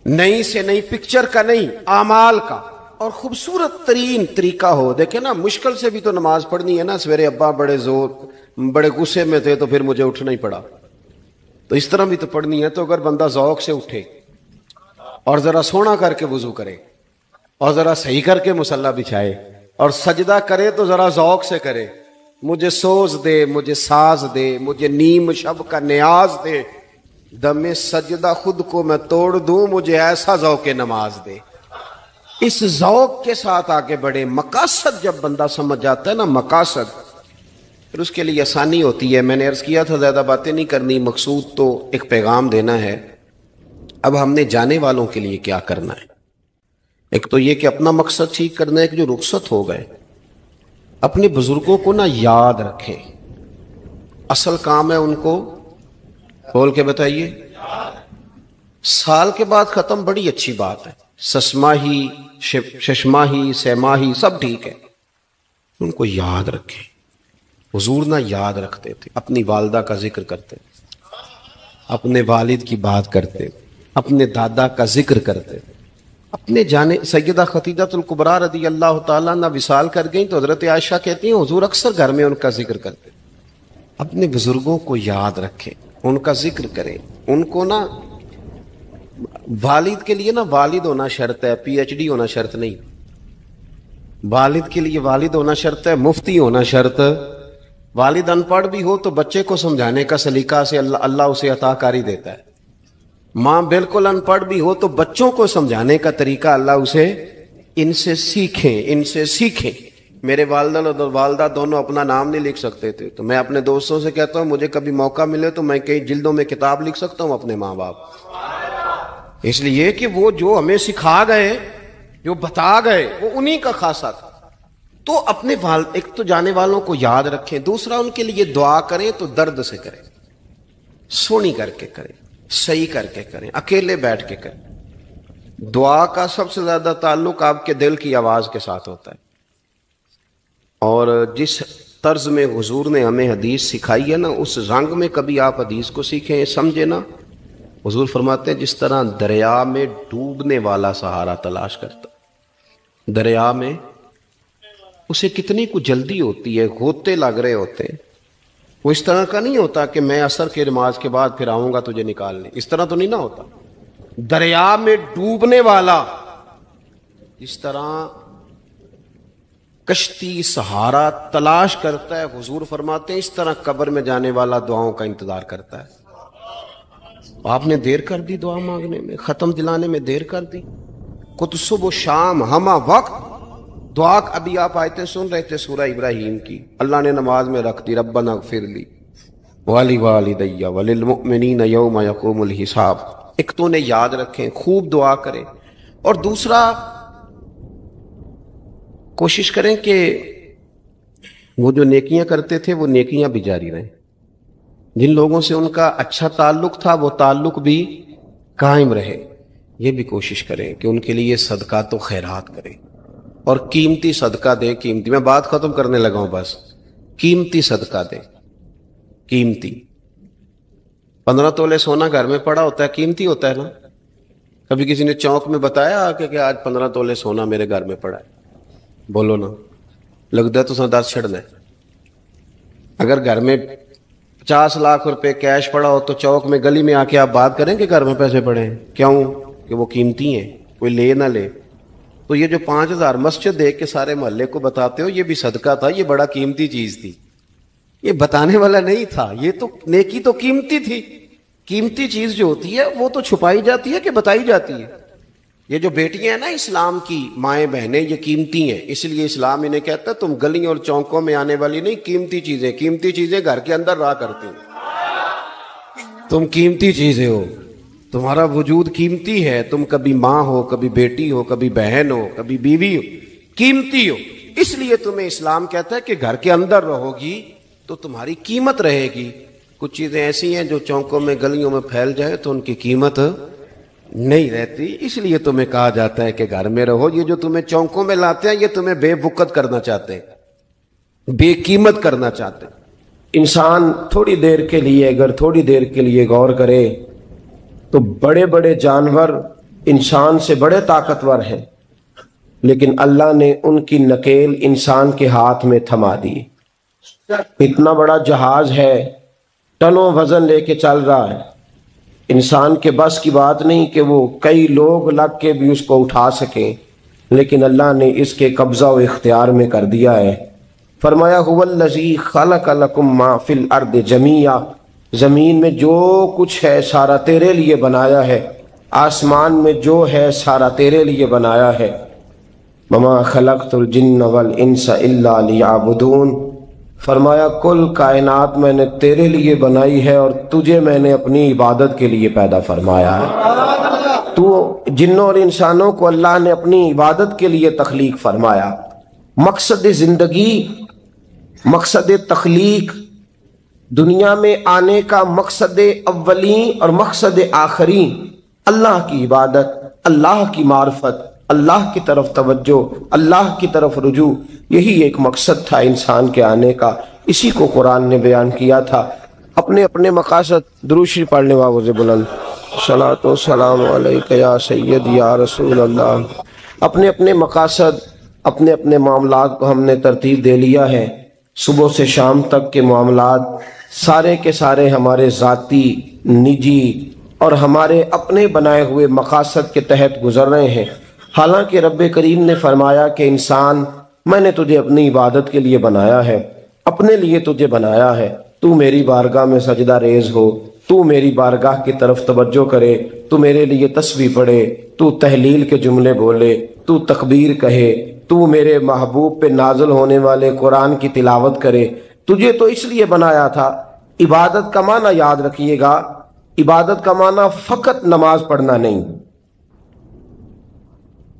نئی سے نئی پکچر کا نہیں، اعمال کا. اور خوبصورت ترین طریقہ ہو. دیکھیں نا مشکل سے بھی تو نماز پڑھنی ہے نا. سویرے ابا بڑے غصے میں تھے تو پھر مجھے اٹھنا ہی پڑا، تو اس طرح بھی تو پڑھنی ہے. تو اگر بندہ ذوق سے اٹھے اور ذرا سونا کر کے وضو کرے اور ذرا صحیح کر کے مصلی بچھائے اور سجدہ کرے تو ذرا ذوق سے کرے. مجھے سوز دے، مجھے ساز دے، مجھے نیم شب کا نیاز دے، دم سجدہ خود کو میں توڑ دوں، مجھے ایسا ذوق نماز دے. اس ذوق کے ساتھ آگے بڑھے. مقاصد جب بندہ سمجھ جاتا ہے نا، مقاصد، پھر اس کے لیے آسانی ہوتی ہے. میں نے عرض کیا تھا زیادہ باتیں نہیں کرنی، مقصود تو ایک پیغام دینا ہے. اب ہم نے جانے والوں کے لیے کیا کرنا ہے؟ ایک تو یہ کہ اپنا مقصد ٹھیک کرنا ہے کہ جو رخصت ہو گئے اپنے بزرگوں کو نہ یاد رکھیں. اصل کام ہے ان کو کھول کے بتائیے. سال کے بعد ختم، بڑی اچھی بات ہے، سسماہی ششماہی سیماہی سب ٹھیک ہے، ان کو یاد رکھیں. حضور نہ یاد رکھتے تھے، اپنی والدہ کا ذکر کرتے، اپنے والد کی بات کرتے، اپنے دادا کا ذکر کرتے. اپنے جانے سیدہ خدیجہ الکبریٰ رضی اللہ تعالیٰ نہ وصال کر گئیں تو حضرت عائشہ کہتی ہیں حضور اکثر گھر میں ان کا ذکر کرتے. اپنے بزرگوں کو یاد رکھیں، ان کا ذکر کریں، ان کو نہ والد کے لیے نا والد ہونا شرط ہے، پی ایچ ڈی ہونا شرط نہیں. والد کے لیے والد ہونا شرط ہے، مفتی ہونا شرط. والد ان پڑھ بھی ہو تو بچے کو سمجھانے کا سلیقہ سے اللہ اسے عطا کاری دیتا ہے. ماں بالکل ان پڑھ بھی ہو تو بچوں کو سمجھانے کا طریقہ اللہ اسے ان سے سیکھیں. میرے والدہ اور والدہ دونوں اپنا نام نہیں لکھ سکتے تھے، تو میں اپنے دوستوں سے کہتا ہوں مجھے کبھی موقع ملے تو میں کئی جلدوں میں کتاب لکھ سکتا ہوں اپنے ماں باپ. اس لیے کہ وہ جو ہمیں سکھا گئے، جو بتا گئے، وہ انہی کا خاصہ تھا. تو اپنے والد ایک تو جانے والوں کو یاد رکھیں، دوسرا ان کے لیے دعا کریں تو درد سے کریں، سونی کر کے کریں، صحیح کر کے کریں، اکیلے بیٹھ کے کریں. دعا کا سب سے زیادہ تعلق آپ کے دل کی آواز کے ساتھ ہوتا ہے. اور جس طرز میں حضور نے ہمیں حدیث سکھائی ہے نا، اس رنگ میں کبھی آپ حدیث کو سیکھیں، سمجھے نا. حضور فرماتے ہیں جس طرح دریا میں ڈوبنے والا سہارا تلاش کرتا، دریا میں اسے کتنی کو جلدی ہوتی ہے، غوطے لگ رہے ہوتے ہیں. وہ اس طرح کا نہیں ہوتا کہ میں عصر کی نماز کے بعد پھر آؤں گا تجھے نکالنے، اس طرح تو نہیں نہ ہوتا. دریا میں ڈوبنے والا اس طرح کشتی سہارا تلاش کرتا ہے، حضور فرماتے ہیں اس طرح قبر میں جانے والا دعاؤں کا انتظار کرتا ہے. آپ نے دیر کر دی دعا مانگنے میں، ختم دلانے میں دیر کر دی. کت صبح شام ہمہ وقت دعا. ابھی آپ آیتیں سن رہے تھے سورہ ابراہیم کی، اللہ نے نماز میں رکھ دی ربنا اغفر لی ولی وللمؤمنین یوم یقوم الحساب. ایک تو انہیں یاد رکھیں، خوب دعا کریں، اور دوسرا کوشش کریں کہ وہ جو نیکیاں کرتے تھے وہ نیکیاں بھی جاری رہیں. جن لوگوں سے ان کا اچھا تعلق تھا وہ تعلق بھی قائم رہے. یہ بھی کوشش کریں کہ ان کے لیے صدقات و خیرات کریں، اور قیمتی صدقہ دیں. قیمتی، میں بات ختم کرنے لگا ہوں بس. قیمتی صدقہ دیں، قیمتی. 15 تولے سونا گھر میں پڑا ہوتا ہے، قیمتی ہوتا ہے نا. کبھی کسی نے چوک میں بتایا کہ آج 15 تولے سونا میرے گھر میں پڑا ہے؟ بولو نا، لگتا ہے تو 10 چھڑنا ہے. اگر گھر میں 50 لاکھ روپے کیش پڑا ہو تو چوک میں گلی میں آ کے آپ بات کریں کہ گھر میں پیسے پڑے ہیں؟ کیوں؟ کہ وہ قیمتی ہیں، کوئی لے نہ لے. تو یہ جو 5000 مسجد دیکھ کے سارے محلے کو بتاتے ہو یہ بھی صدقہ تھا، یہ بڑا قیمتی چیز تھی. یہ بتانے والا نہیں تھا، یہ تو نیکی تو قیمتی تھی. قیمتی چیز جو ہوتی ہے وہ تو چھپائی جاتی ہے کہ بتائی جاتی ہے. یہ جو بیٹیاں ہیں نا اسلام کی مائیں بہنیں، یہ قیمتی ہیں. اس لیے اسلام انہیں کہتا ہے تم گلیوں اور چوکوں میں آنے والی نہیں، قیمتی چیزیں گھر کے اندر رہا کرتی ہیں. تم قیمتی چیزیں ہو، تمہارا وجود قیمتی ہے. تم کبھی ماں ہو، کبھی بیٹی ہو، کبھی بہن ہو، کبھی بیوی ہو، قیمتی ہو. اس لیے تمہیں اسلام کہتا ہے کہ گھر کے اندر رہو گی تو تمہاری قیمت رہے گی. کچھ چیزیں ایسی ہیں جو چوکوں میں گلیوں میں پھیل جائے تو ان کی قیمت نہیں رہتی. اس لیے تمہیں کہا جاتا ہے کہ گھر میں رہو. یہ جو تمہیں چوکوں میں لاتے ہیں یہ تمہیں بے وقت کرنا چاہتے ہیں، بے قیمت کرنا چاہتے ہیں. انسان تھوڑی دیر کے لیے، اگر تھوڑی دیر کے لیے غور کرے تو بڑے بڑے جانور انسان سے بڑے طاقتور ہیں، لیکن اللہ نے ان کی نکیل انسان کے ہاتھ میں تھما دی. اتنا بڑا جہاز ہے، ٹنوں وزن لے کے چل رہا ہے. انسان کے بس کی بات نہیں کہ وہ کئی لوگ لگ کے بھی اس کو اٹھا سکیں، لیکن اللہ نے اس کے قبضہ و اختیار میں کر دیا ہے. فرمایا هو الذی خلق لکم ما فی الارض جمیعا، زمین میں جو کچھ ہے سارا تیرے لیے بنایا ہے، آسمان میں جو ہے سارا تیرے لیے بنایا ہے. وما خلقت الجن والانس الا لیعبدون، فرمایا کل کائنات میں نے تیرے لیے بنائی ہے اور تجھے میں نے اپنی عبادت کے لیے پیدا فرمایا ہے. تو جنوں اور انسانوں کو اللہ نے اپنی عبادت کے لیے تخلیق فرمایا. مقصد زندگی، مقصد تخلیق، دنیا میں آنے کا مقصد اولین اور مقصد آخرین اللہ کی عبادت، اللہ کی معرفت، اللہ کی طرف توجہ، اللہ کی طرف رجوع. یہی ایک مقصد تھا انسان کے آنے کا. اسی کو قرآن نے بیان کیا تھا. اپنے اپنے مقاصد درود شریف پڑھنے والوں سے بلند صلاۃ و سلام علیک یا سید یا رسول اللہ. اپنے اپنے مقاصد، اپنے اپنے معاملات کو ہم نے ترتیب دے لیا ہے. صبح سے شام تک کے معاملات سارے کے سارے ہمارے ذاتی، نجی اور ہمارے اپنے بنائے ہوئے مقاصد کے تحت گزر رہے ہیں۔ حالانکہ رب کریم نے فرمایا کہ انسان، میں نے تجھے اپنی عبادت کے لیے بنایا ہے، اپنے لیے تجھے بنایا ہے، تو میری بارگاہ میں سجدہ ریز ہو، تو میری بارگاہ کی طرف توجہ کرے، تو میرے لیے تسبیح پڑھے، تو تحلیل کے جملے بولے، تو تکبیر کہے، تو میرے محبوب پہ نازل ہونے والے قرآن کی تلاوت کرے۔ تجھے تو اس لیے بنایا تھا۔ عبادت کا معنی یاد رکھیے گا، عبادت کا معنی فقط نماز پڑھنا نہیں،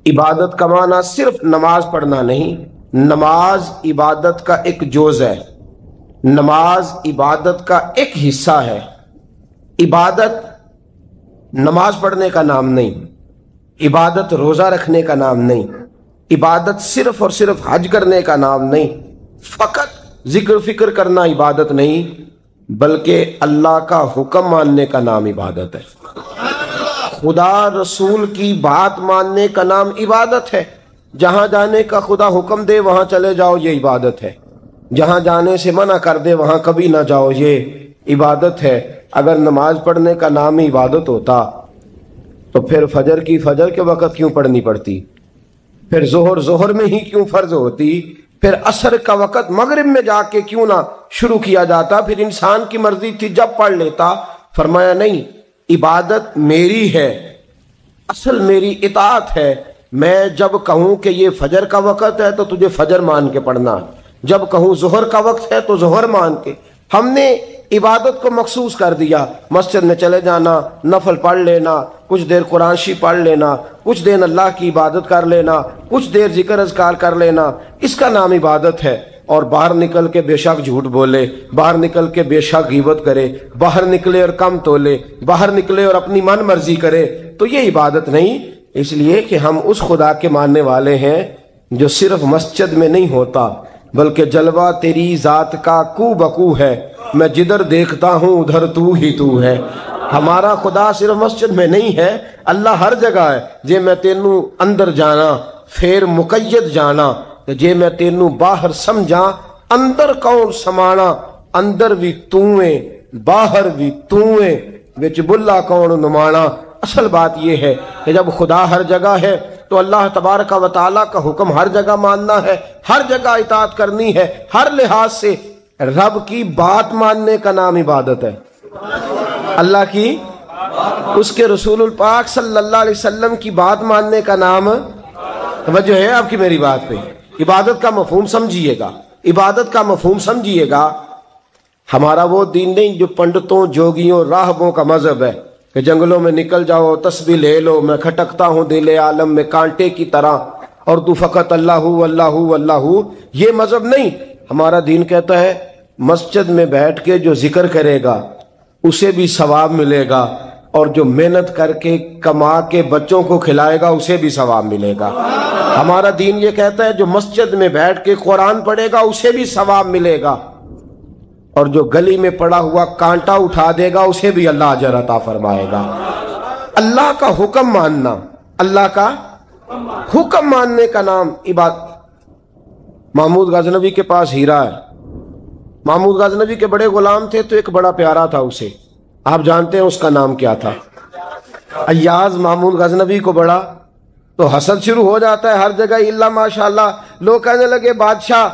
عبادت کا معنی صرف نماز پڑھنا نہیں، نماز عبادت کا ایک جز ہے، نماز عبادت کا ایک حصہ ہے۔ عبادت نماز پڑھنے کا نام نہیں، عبادت روزہ رکھنے کا نام نہیں، عبادت صرف اور صرف حج کرنے کا نام نہیں، فقط ذکر فکر کرنا عبادت نہیں، بلکہ اللہ کا حکم ماننے کا نام عبادت ہے۔ خدا رسول کی بات ماننے کا نام عبادت ہے۔ جہاں جانے کا خدا حکم دے وہاں چلے جاؤ، یہ عبادت ہے۔ جہاں جانے سے منع کر دے وہاں کبھی نہ جاؤ، یہ عبادت ہے۔ اگر نماز پڑھنے کا نام ہی عبادت ہوتا تو پھر فجر کی فجر کے وقت کیوں پڑھنی پڑتی، پھر ظہر میں ہی کیوں فرض ہوتی، پھر عصر کا وقت مغرب میں جا کے کیوں نہ شروع کیا جاتا، پھر انسان کی مرضی تھی جب پڑھ لیتا۔ فرمایا نہیں، عبادت میری ہے، اصل میری اطاعت ہے۔ میں جب کہوں کہ یہ فجر کا وقت ہے تو تجھے فجر مان کے پڑھنا، جب کہوں ظہر کا وقت ہے تو ظہر مان کے۔ ہم نے عبادت کو مخصوص کر دیا، مسجد میں چلے جانا، نفل پڑھ لینا، کچھ دیر قرآن شریف پڑھ لینا، کچھ دیر اللہ کی عبادت کر لینا، کچھ دیر ذکر اذکار کر لینا، اس کا نام عبادت ہے۔ اور باہر نکل کے بے شک جھوٹ بولے، باہر نکل کے بے شک غیبت کرے، باہر نکلے اور کم تولے، باہر نکلے اور اپنی من مرضی کرے، تو یہ عبادت نہیں۔ اس لیے کہ ہم اس خدا کے ماننے والے ہیں جو صرف مسجد میں نہیں ہوتا، بلکہ جلوہ تیری ذات کا کو بکو ہے، میں جدھر دیکھتا ہوں ادھر تو ہی تو ہے۔ ہمارا خدا صرف مسجد میں نہیں ہے، اللہ ہر جگہ ہے۔ جے میں تینوں اندر جانا پھر مقید جانا، جے میں تینوں باہر سمجھا اندر کون سمانا، اندر بھی تویں باہر بھی تویں وچ بلا کون نمانا۔ اصل بات یہ ہے کہ جب خدا ہر جگہ ہے تو اللہ تبارک و تعالیٰ کا حکم ہر جگہ ماننا ہے، ہر جگہ اطاعت کرنی ہے، ہر لحاظ سے۔ رب کی بات ماننے کا نام عبادت ہے، اللہ کی، اس کے رسول الپاک صلی اللہ علیہ وسلم کی بات ماننے کا نام، توجہ ہے آپ کی میری بات پہ؟ عبادت کا مفہوم سمجھیے گا، عبادت کا مفہوم سمجھیے گا۔ ہمارا وہ دین نہیں جو پنڈتوں، جوگیوں، راہبوں کا مذہب ہے کہ جنگلوں میں نکل جاؤ، تسبیح لے لو، میں کھٹکتا ہوں دل عالم میں کانٹے کی طرح اور تو فقط اللہ اللہ اللہ۔ یہ مذہب نہیں۔ ہمارا دین کہتا ہے مسجد میں بیٹھ کے جو ذکر کرے گا اسے بھی ثواب ملے گا، اور جو محنت کر کے کما کے بچوں کو کھلائے گا اسے بھی ثواب ملے گا۔ ہمارا دین یہ کہتا ہے جو مسجد میں بیٹھ کے قرآن پڑھے گا اسے بھی ثواب ملے گا، اور جو گلی میں پڑا ہوا کانٹا اٹھا دے گا اسے بھی اللہ اجر عطا فرمائے گا۔ اللہ کا حکم ماننا، اللہ کا حکم ماننے کا نام عبادت۔ محمود غزنوی کے پاس ہیرا ہے، محمود غزنوی کے بڑے غلام تھے تو ایک بڑا پیارا تھا اسے، آپ جانتے ہیں اس کا نام کیا تھا؟ ایاز محمود غزنوی کو بڑا تو حسد شروع ہو جاتا ہے ہر جگہ، اللہ ماشاءاللہ۔ لوگ کہنے لگے بادشاہ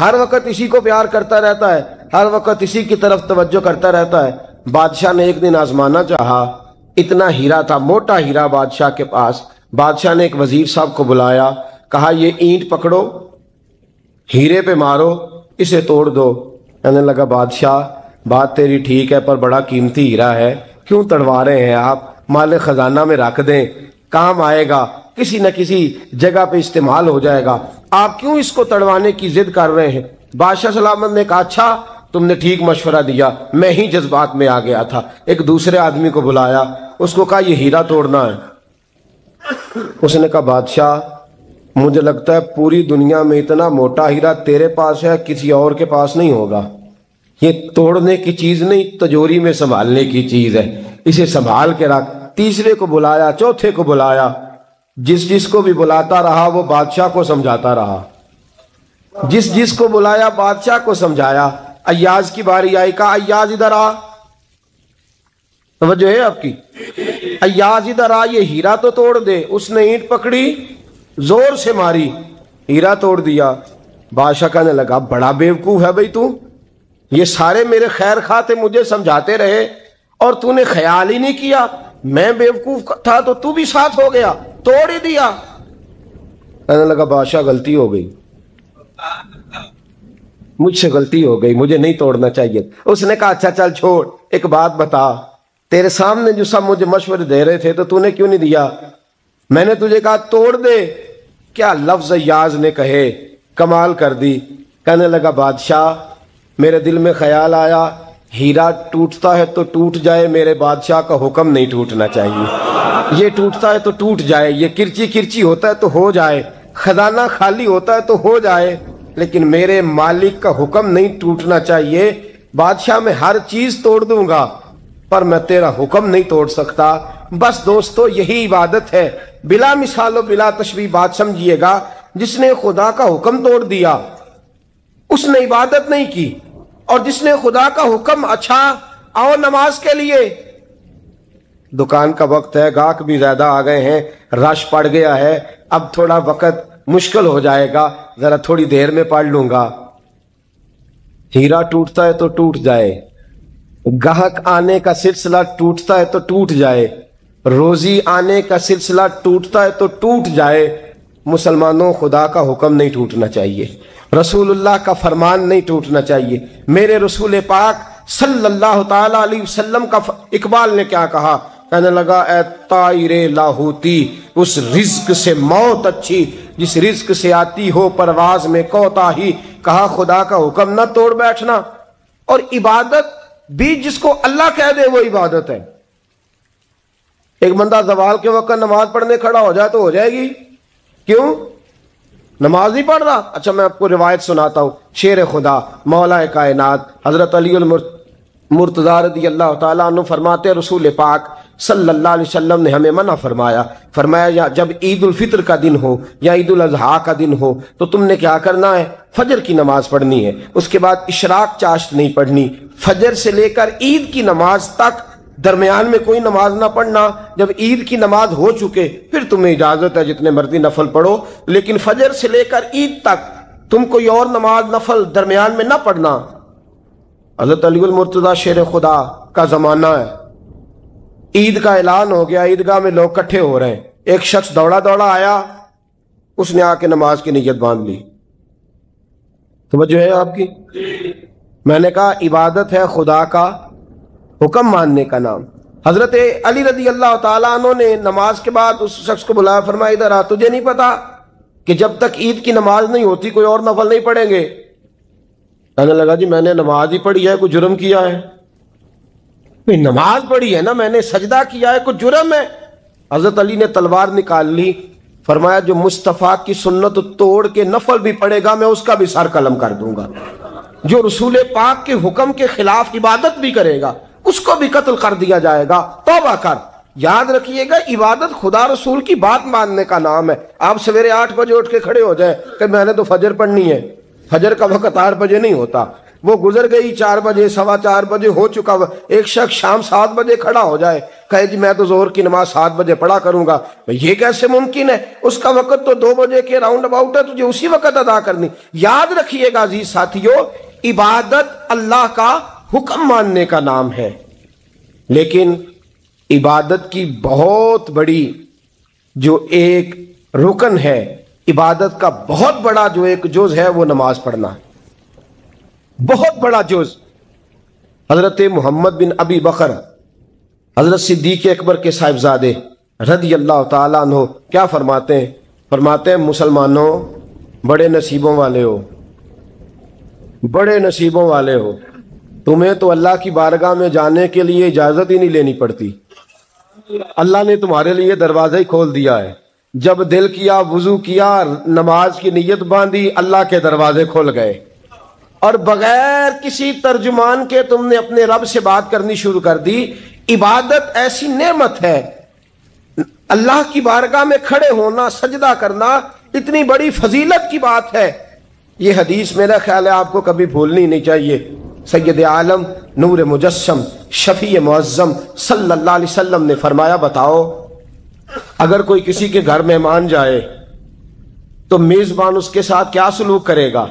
ہر وقت اسی کو پیار کرتا رہتا ہے، ہر وقت اسی کی طرف توجہ کرتا رہتا ہے۔ بادشاہ نے ایک دن آزمانا چاہا، اتنا ہیرا تھا، موٹا ہیرا بادشاہ کے پاس۔ بادشاہ نے ایک وزیر صاحب کو بلایا، کہا یہ اینٹ پکڑو، ہیرے پہ مارو، اسے توڑ دو۔ کہنے لگا بادشاہ بات تیری ٹھیک ہے پر بڑا قیمتی ہیرا ہے، کیوں تڑوا رہے ہیں آپ؟ مال خزانہ میں رکھ دیں، کام آئے گا، کسی نہ کسی جگہ پہ استعمال ہو جائے گا، آپ کیوں اس کو تڑوانے کی ضد کر رہے ہیں؟ بادشاہ سلامت نے کہا اچھا تم نے ٹھیک مشورہ دیا، میں ہی جذبات میں آ گیا تھا۔ ایک دوسرے آدمی کو بلایا، اس کو کہا یہ ہیرا توڑنا ہے۔ اس نے کہا بادشاہ مجھے لگتا ہے پوری دنیا میں اتنا موٹا ہیرا تیرے پاس ہے، کسی اور کے پاس نہیں ہوگا۔ یہ توڑنے کی چیز نہیں، تجوری میں سنبھالنے کی چیز ہے، اسے سنبھال کے رکھ۔ تیسرے کو بلایا، چوتھے کو بلایا، جس کو بھی بلاتا رہا وہ بادشاہ کو سمجھاتا رہا، جس کو بلایا بادشاہ کو سمجھایا۔ ایاز کی باری آئی، کہا ایاز ادھر آ۔ توجہ ہے آپ کی؟ ایاز ادھر آ، یہ ہیرا تو توڑ دے۔ اس نے اینٹ پکڑی، زور سے ماری، ہیرا توڑ دیا۔ بادشاہ کہنے لگا بڑا بیوقوف ہے بھائی تو، یہ سارے میرے خیر خواہ تھے، مجھے سمجھاتے رہے اور تو نے خیال ہی نہیں کیا، میں بیوقوف تھا تو بھی ساتھ ہو گیا، توڑ ہی دیا۔ کہنے لگا بادشاہ غلطی ہو گئی، مجھ سے غلطی ہو گئی، مجھے نہیں توڑنا چاہیے۔ اس نے کہا اچھا چل چھوڑ، ایک بات بتا، تیرے سامنے جو سب مجھے مشورے دے رہے تھے تو نے کیوں نہیں دیا؟ میں نے تجھے کہا توڑ دے۔ کیا لفظ ایاز نے کہے، کمال کر دی۔ کہنے لگا بادشاہ میرے دل میں خیال آیا ہیرا ٹوٹتا ہے تو ٹوٹ جائے، میرے بادشاہ کا حکم نہیں ٹوٹنا چاہیے۔ یہ ٹوٹتا ہے تو ٹوٹ جائے، یہ کرچی کرچی ہوتا ہے تو ہو جائے، خزانہ خالی ہوتا ہے تو ہو جائے، لیکن میرے مالک کا حکم نہیں ٹوٹنا چاہیے۔ بادشاہ میں ہر چیز توڑ دوں گا پر میں تیرا حکم نہیں توڑ سکتا۔ بس دوستو یہی عبادت ہے، بلا مثال و بلا تشبیہ بات سمجھیے گا۔ جس نے خدا کا حکم توڑ دیا اس نے عبادت نہیں کی، اور جس نے خدا کا حکم اچھا آؤ نماز کے لیے، دکان کا وقت ہے، گاہک بھی زیادہ آ گئے ہیں، رش پڑ گیا ہے، اب تھوڑا وقت مشکل ہو جائے گا، ذرا تھوڑی دیر میں پڑھ لوں گا۔ ہیرا ٹوٹتا ہے تو ٹوٹ جائے، گاہک آنے کا سلسلہ ٹوٹتا ہے تو ٹوٹ جائے، روزی آنے کا سلسلہ ٹوٹتا ہے تو ٹوٹ جائے، مسلمانوں خدا کا حکم نہیں ٹوٹنا چاہیے، رسول اللہ کا فرمان نہیں ٹوٹنا چاہیے۔ میرے رسول پاک صلی اللہ تعالی علیہ وسلم کا اقبال نے کیا کہا؟ کہنے لگا اے طائر لاہوتی، اس رزق سے موت اچھی جس رزق سے آتی ہو پرواز میں کوتاہی۔ کہا خدا کا حکم نہ توڑ بیٹھنا، اور عبادت بھی جس کو اللہ کہہ دے وہ عبادت ہے۔ ایک بندہ زوال کے وقت نماز پڑھنے کھڑا ہو جائے تو ہو جائے گی، کیوں؟ نماز نہیں پڑھ رہا۔ اچھا میں آپ کو روایت سناتا ہوں، شیر خدا مولا کائنات حضرت علی المرتضی رضی اللہ تعالیٰ عنہ فرماتے رسول پاک صلی اللہ علیہ وسلم نے ہمیں منع فرمایا جب عید الفطر کا دن ہو یا عید الاضحیٰ کا دن ہو تو تم نے کیا کرنا ہے؟ فجر کی نماز پڑھنی ہے، اس کے بعد اشراق چاشت نہیں پڑھنی، فجر سے لے کر عید کی نماز تک درمیان میں کوئی نماز نہ پڑھنا۔ جب عید کی نماز ہو چکے پھر تمہیں اجازت ہے جتنے مرضی نفل پڑھو، لیکن فجر سے لے کر عید تک تم کوئی اور نماز نفل درمیان میں نہ پڑھنا۔ حضرت علی المرتضی شیر خدا کا زمانہ ہے، عید کا اعلان ہو گیا، عیدگاہ میں لوگ کٹھے ہو رہے ہیں، ایک شخص دوڑا دوڑا آیا، اس نے آ کے نماز کی نیت باندھ لی۔ توجہ ہے آپ کی؟ میں نے کہا عبادت ہے خدا کا حکم ماننے کا نام۔ حضرت علی رضی اللہ تعالیٰ عنہ نے نماز کے بعد اس شخص کو بلایا، فرمایا ادھر آ، تجھے نہیں پتا کہ جب تک عید کی نماز نہیں ہوتی کوئی اور نفل نہیں پڑھیں گے؟ کہنے لگا جی میں نے نماز ہی پڑھی ہے، کوئی جرم کیا ہے؟ نماز پڑھی ہے نا، میں نے سجدہ کیا ہے، کوئی جرم ہے؟ حضرت علی نے تلوار نکال لی، فرمایا جو مصطفیٰ کی سنت توڑ کے نفل بھی پڑھے گا میں اس کا بھی سر قلم کر دوں گا، جو رسول پاک کے حکم کے خلاف عبادت بھی کرے گا اس کو بھی قتل کر دیا جائے گا۔ توبہ کر۔ یاد رکھیے گا عبادت خدا رسول کی بات ماننے کا نام ہے۔ آپ سویرے 8 بجے اٹھ کے کھڑے ہو جائیں کہ میں نے تو فجر پڑھنی ہے، فجر کا وقت 8 بجے نہیں ہوتا، وہ گزر گئی 4 بجے، 4:15 بجے ہو چکا۔ ایک شخص شام 7 بجے کھڑا ہو جائے کہے جی میں تو ظہر کی نماز 7 بجے پڑھا کروں گا، یہ کیسے ممکن ہے؟ اس کا وقت تو 2 بجے کے راؤنڈ اباؤٹ ہے، تجھے اسی وقت ادا کرنی۔ یاد رکھیے گا عزیز ساتھیو، عبادت اللہ کا حکم ماننے کا نام ہے، لیکن عبادت کی بہت بڑی جو ایک رکن ہے، عبادت کا بہت بڑا جو ایک جز ہے وہ نماز پڑھنا ہے، بہت بڑا جز۔ حضرت محمد بن ابی بکر حضرت صدیق اکبر کے صاحبزادے رضی اللہ تعالیٰ عنہ کیا فرماتے ہیں؟ فرماتے ہیں مسلمانوں بڑے نصیبوں والے ہو، بڑے نصیبوں والے ہو، تمہیں تو اللہ کی بارگاہ میں جانے کے لیے اجازت ہی نہیں لینی پڑتی، اللہ نے تمہارے لیے دروازہ ہی کھول دیا ہے۔ جب دل کیا، وضو کیا، نماز کی نیت باندھی، اللہ کے دروازے کھل گئے، اور بغیر کسی ترجمان کے تم نے اپنے رب سے بات کرنی شروع کر دی۔ عبادت ایسی نعمت ہے، اللہ کی بارگاہ میں کھڑے ہونا، سجدہ کرنا اتنی بڑی فضیلت کی بات ہے۔ یہ حدیث میرا خیال ہے آپ کو کبھی بھولنی نہیں چاہیے۔ سید عالم نور مجسم شفیع معظم صلی اللہ علیہ وسلم نے فرمایا بتاؤ اگر کوئی کسی کے گھر مہمان جائے تو میزبان اس کے ساتھ کیا سلوک کرے گا؟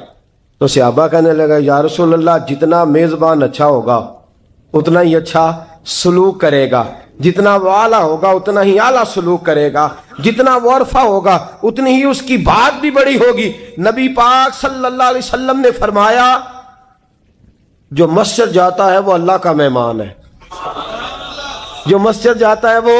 تو صحابہ کہنے لگا یا رسول اللہ جتنا میزبان اچھا ہوگا اتنا ہی اچھا سلوک کرے گا، جتنا وہ اعلیٰ ہوگا اتنا ہی اعلیٰ سلوک کرے گا، جتنا وہ عرفہ ہوگا اتنی ہی اس کی بات بھی بڑی ہوگی۔ نبی پاک صلی اللہ علیہ وسلم نے فرمایا جو مسجد جاتا ہے وہ اللہ کا مہمان ہے، جو مسجد جاتا ہے وہ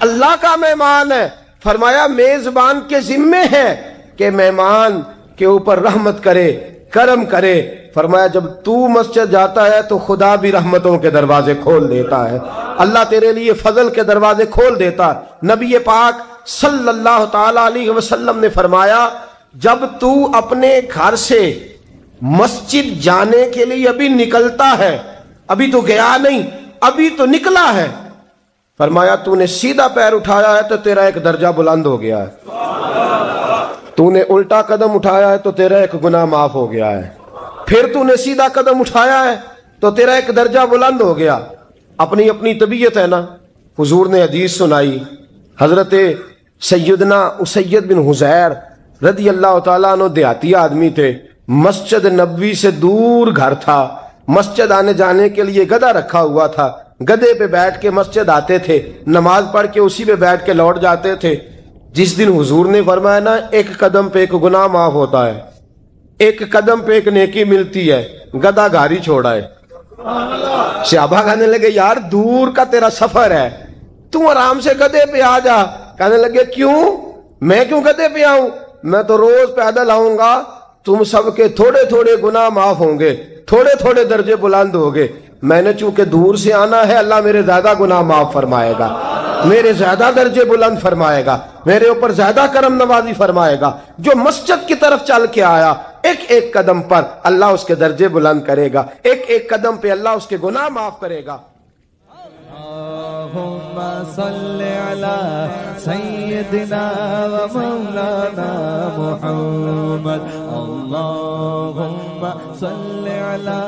اللہ کا مہمان ہے۔ فرمایا میزبان کے ذمے ہے کہ مہمان کے اوپر رحمت کرے، کرم کرے۔ فرمایا جب تو مسجد جاتا ہے تو خدا بھی رحمتوں کے دروازے کھول دیتا ہے، اللہ تیرے لیے فضل کے دروازے کھول دیتا ہے۔ نبی پاک صلی اللہ تعالی علیہ وسلم نے فرمایا جب تو اپنے گھر سے مسجد جانے کے لیے ابھی نکلتا ہے، ابھی تو گیا نہیں، ابھی تو نکلا ہے، فرمایا تو نے سیدھا پیر اٹھایا ہے تو تیرا ایک درجہ بلند ہو گیا ہے، تو نے الٹا قدم اٹھایا ہے تو تیرا ایک گناہ معاف ہو گیا ہے، پھر تو نے سیدھا قدم اٹھایا ہے تو تیرا ایک درجہ بلند ہو گیا۔ اپنی اپنی طبیعت ہے نا۔ حضور نے حدیث سنائی، حضرت سیدنا اسید بن حضیر رضی اللہ تعالیٰ عنہ دیہاتی آدمی تھے، مسجد نبوی سے دور گھر تھا، مسجد آنے جانے کے لیے گدھا رکھا ہوا تھا، گدھے پہ بیٹھ کے مسجد آتے تھے، نماز پڑھ کے اسی پہ بیٹھ کے لوٹ جاتے تھے۔ جس دن حضور نے فرمایا نا ایک قدم پہ ایک گناہ معاف ہوتا ہے، ایک قدم پہ ایک نیکی ملتی ہے، گدھا گھاری چھوڑا ہے۔ صحابہ کہنے لگے یار دور کا تیرا سفر ہے، تم آرام سے گدھے پہ آ جا۔ کہنے لگے کیوں؟ میں کیوں گدھے پہ آؤں؟ میں تو روز پیدل آؤں گا، تم سب کے تھوڑے تھوڑے گناہ معاف ہوں گے، تھوڑے تھوڑے درجے بلند ہوں گے۔ میں نے چونکہ دور سے آنا ہے، اللہ میرے زیادہ گناہ معاف فرمائے گا، میرے زیادہ درجے بلند فرمائے گا، میرے اوپر زیادہ کرم نوازی فرمائے گا۔ جو مسجد کی طرف چل کے آیا ایک ایک قدم پر اللہ اس کے درجے بلند کرے گا، ایک ایک قدم پہ اللہ اس کے گناہ معاف کرے گا۔ اللہم صلی علی سیدنا و مولانا محمد، اللہم صلی علی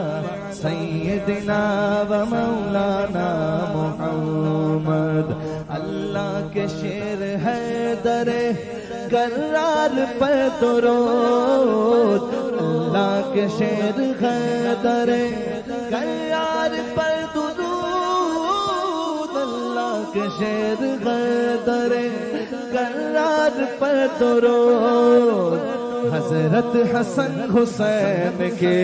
سیدنا و مولانا محمد۔ اللہ کے شیر ہے در کرار پر درود، اللہ کے شیر ہے در کرار پر درود، اللہ کے شیر ہے در کرار پر درود۔ حضرت حسن حسین کے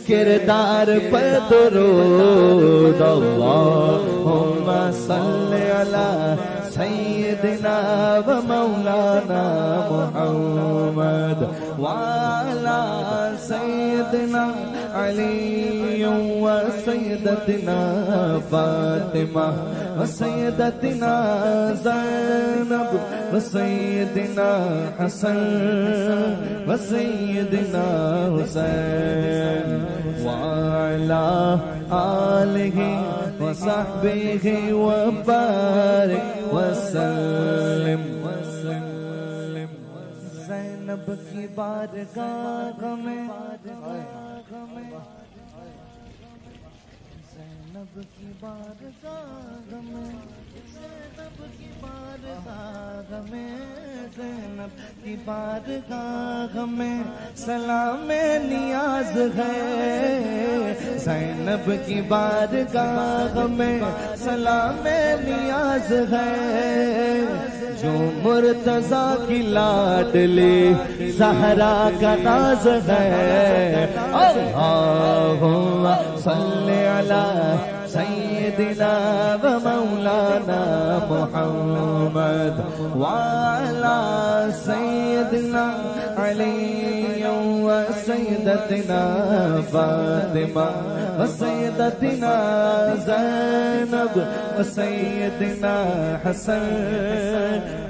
کردار پر درود، اللہم صلی علی سیدنا و مولانا محمد وعلی سیدنا علی و سیدتنا فاطمہ و سیدتنا زینب و سیدنا حسن و سیدنا حسین وعلی آلہ و صحبہ و بارک وسلم۔ زینب کی بارگاہ میں، زینب کی بارگاہ میں، زینب کی بارگاہ میں، زینب کی بارگاہ میں سلام نیاز ہے، زینب کی بارگاہ میں سلام نیاز ہے، جو مرتضیٰ کی لاڈلی زہرا کا ناز ہے۔ اللہم صلی علی سیدنا و مولانا محمد وعلی سیدنا علی و سیدتنا فاطمہ و سیدتنا زینب و سیدنا حسن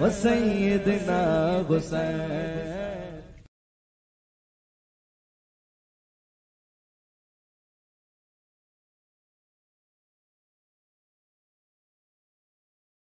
و سیدنا حسین۔